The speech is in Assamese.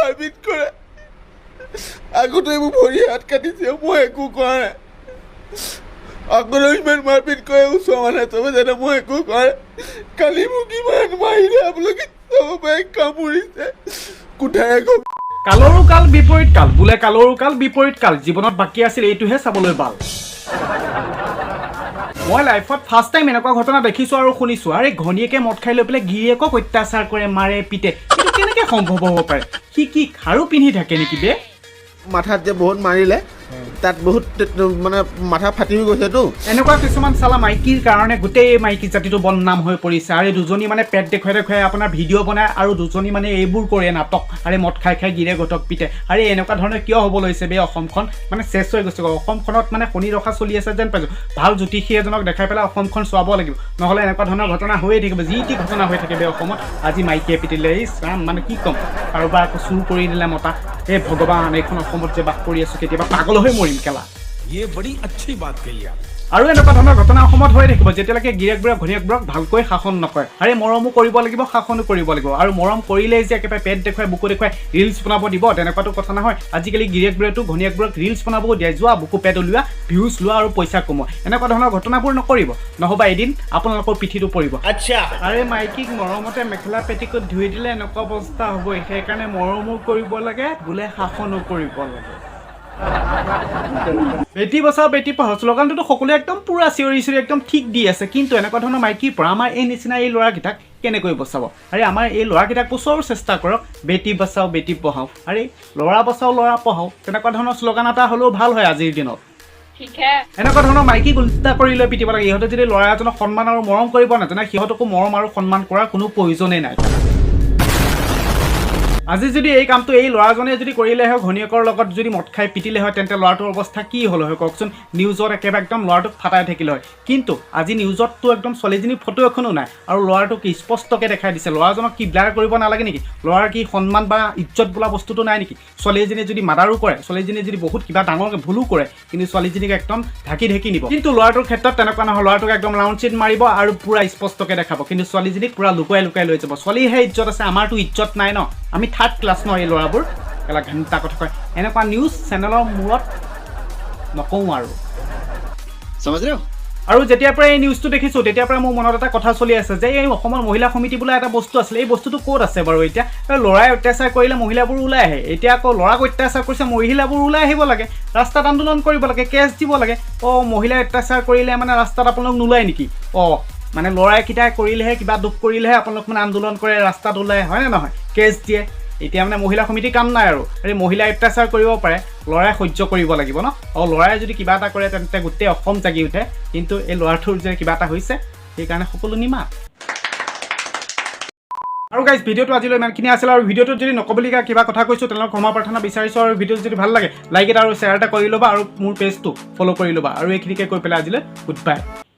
মাৰপিট কৰে আগতে মোৰ ভৰি হাত কাটিছে মই একো কৰা নাই আগলৈ ইমান মাৰপিট কৰে ওচৰৰ মানুহে চবে জানে মই একো কৰা কালি মোক ইমান মাৰিলে আপোনালোকে চবে কামুৰিছে কোঠাৰে কালৰো কাল বিপৰীত কাল বোলে কালৰো কাল বিপৰীত কাল জীৱনত বাকী আছিল এইটোহে চাবলৈ বাল মই লাইফত ফাৰ্ষ্ট টাইম এনেকুৱা ঘটনা দেখিছোঁ আৰু শুনিছোঁ আৰে ঘনীয়েকে মদ খাই লৈ পেলাই গিৰিয়েকক অত্যাচাৰ কৰে মাৰে পিটে এইটো কেনেকৈ সম্ভৱ হ'ব পাৰে সি কি খাৰু পিন্ধি থাকে নেকি বে মাথাত যে বহুত মাৰিলে তাত বহুত মানে মাথা ফাটি হৈ গৈছেতো এনেকুৱা কিছুমান চালা মাইকীৰ কাৰণে গোটেই মাইকী জাতিটো বদনাম হৈ পৰিছে আৰু দুজনী মানে পেট দেখুৱাই দেখুৱাই আপোনাৰ ভিডিঅ' বনায় আৰু দুজনী মানে এইবোৰ কৰে নাটক আৰে মদ খাই খাই গিৰিয়েকক পিটে আৰে এনেকুৱা ধৰণে কিয় হ'ব লৈছে বে অসমখন মানে চেচ হৈ গৈছে অসমখনত মানে শনি ৰখা চলি আছে যেন পাইছোঁ ভাল জ্যোতিষী এজনক দেখাই পেলাই অসমখন চোৱাব লাগিব নহ'লে এনেকুৱা ধৰণৰ ঘটনা হৈয়ে থাকিব যি টি ঘটনা হৈ থাকে বে অসমত আজি মাইকীয়ে পিটিলে এই চাম মানে কি ক'ম কাৰোবাৰ আকৌ চুৰ কৰি দিলে মতা এই ভগৱান এইখন অসমত যে বাস কৰি আছোঁ কেতিয়াবা পাগল হৈ মৰিম কেলা ये बड़ी अच्छी बात कही आप আৰু এনেকুৱা ধৰণৰ ঘটনা অসমত হৈ থাকিব যেতিয়ালৈকে গিৰিয়েকবোৰক ঘনীয়েকবোৰক ভালকৈ শাসন নকৰে আৰে মৰমো কৰিব লাগিব শাসনো কৰিব লাগিব আৰু মৰম কৰিলেই যে একেবাৰে পেট দেখুৱাই বুকু দেখুৱাই ৰিলছ বনাব দিব তেনেকুৱাটো কথা নহয় আজিকালি গিৰিয়েকবোৰেতো ঘনীয়েকবোৰক ৰিলছ বনাবও দিয়ে যোৱা বুকু পেট উলিওৱা ভিউজ লোৱা আৰু পইচা কমোৱা এনেকুৱা ধৰণৰ ঘটনাবোৰ নকৰিব নহ'বা এদিন আপোনালোকৰ পিঠিটো পৰিব আচ্ছা আৰে মাইকীক মৰমতে মেখেলা পেটিকোট ধুই দিলে এনেকুৱা অৱস্থা হ'বই সেইকাৰণে মৰমো কৰিব লাগে বোলে শাসনো কৰিব লাগে বেটি বচাও বেটি পঢ়াও শ্লোগানটোতো সকলোৱে একদম পুৰা চিঞৰি চিঞৰি একদম ঠিক দি আছে কিন্তু এনেকুৱা ধৰণৰ মাইকীৰ পৰা আমাৰ এই নিচিনা এই ল'ৰাকেইটাক কেনেকৈ বচাব আৰে আমাৰ এই ল'ৰাকেইটাক বচোৱাৰ চেষ্টা কৰক বেটি বচাও বেটি পঢ়াও আৰে ল'ৰা বচাও ল'ৰা পঢ়াও তেনেকুৱা ধৰণৰ শ্লোগান এটা হ'লেও ভাল হয় আজিৰ দিনত এনেকুৱা ধৰণৰ মাইকীক উল্টা কৰি লৈ পিটিব লাগে ইহঁতে যদি ল'ৰা এজনক সন্মান আৰু মৰম কৰিব নাজানে সিহঁতকো মৰম আৰু সন্মান কৰাৰ কোনো প্ৰয়োজনেই নাই আজি যদি এই কামটো এই ল'ৰাজনে যদি কৰিলে হয় ঘনীয়েকৰ লগত যদি মদ খাই পিটিলে হয় তেন্তে ল'ৰাটোৰ অৱস্থা কি হ'ল হয় কওকচোন নিউজত একেবাৰে একদম ল'ৰাটোক ফাটাই থাকিলে হয় কিন্তু আজি নিউজততো একদম ছোৱালীজনীৰ ফটো এখনো নাই আৰু ল'ৰাটোক স্পষ্টকৈ দেখাই দিছে ল'ৰাজনক কি ব্লাৰ কৰিব নালাগে নেকি ল'ৰাৰ কি সন্মান বা ইজ্জত বোলা বস্তুটো নাই নেকি ছোৱালীজনীয়ে যদি মাৰ্ডাৰো কৰে ছোৱালীজনীয়ে যদি বহুত কিবা ডাঙৰকৈ ভুলো কৰে কিন্তু ছোৱালীজনীক একদম ঢাকি নিব কিন্তু ল'ৰাটোৰ ক্ষেত্ৰত তেনেকুৱা নহয় ল'ৰাটোক একদম ৰাউণ্ড চিট মাৰিব আৰু পুৰা স্পষ্টকৈ দেখাব কিন্তু ছোৱালীজনীক পুৰা লুকুৱাই লুকুৱাই লৈ যাব ছোৱালীৰহে ইজ্জত আছে আমাৰতো ইজ্জত নাই ন আমি থাৰ্ড ক্লাছ ন এই ল'ৰাবোৰ কেলা ঘণ্টা কথা কয় এনেকুৱা নিউজ চেনেলৰ মূৰত নকওঁ আৰু যেতিয়াৰ পৰা এই নিউজটো দেখিছোঁ তেতিয়াৰ পৰা মোৰ মনত এটা কথা চলি আছে যে এই অসমৰ মহিলা সমিতি বোলা এটা বস্তু আছিলে এই বস্তুটো ক'ত আছে বাৰু এতিয়া ল'ৰাই অত্যাচাৰ কৰিলে মহিলাবোৰ ওলাই আহে এতিয়া আকৌ ল'ৰাক অত্যাচাৰ কৰিছে মহিলাবোৰ ওলাই আহিব লাগে ৰাস্তাত আন্দোলন কৰিব লাগে কেছ দিব লাগে মহিলাই অত্যাচাৰ কৰিলে মানে ৰাস্তাত আপোনালোক নোলায় নেকি মানে ল'ৰাকেইটাই কৰিলেহে কিবা দুখ কৰিলেহে আপোনালোক মানে আন্দোলন কৰে ৰাস্তাত ওলাই হয়নে নহয় কেছ দিয়ে এতিয়া মানে মহিলা সমিতি কাম নাই আৰু মহিলাই অত্যাচাৰ কৰিব পাৰে ল'ৰাই সহ্য কৰিব লাগিব ন ল'ৰাই যদি কিবা এটা কৰে তেন্তে গোটেই অসম জাগি উঠে কিন্তু এই ল'ৰাটোৰ যে কিবা এটা হৈছে সেইকাৰণে সকলো নিমা আৰু গাইজ ভিডিঅ'টো আজিলৈ ইমানখিনি আছিল আৰু ভিডিঅ'টোত যদি নক'বলগীয়া কিবা কথা কৈছোঁ তেনেহ'লে ক্ষমা প্ৰাৰ্থনা বিচাৰিছোঁ আৰু ভিডিঅ'টো যদি ভাল লাগে লাইক এটা আৰু শ্বেয়াৰ এটা কৰি ল'বা আৰু মোৰ পেজটো ফ'ল' কৰি ল'বা আৰু এইখিনিকে কৈ পেলাই আজিলৈ গুড বাই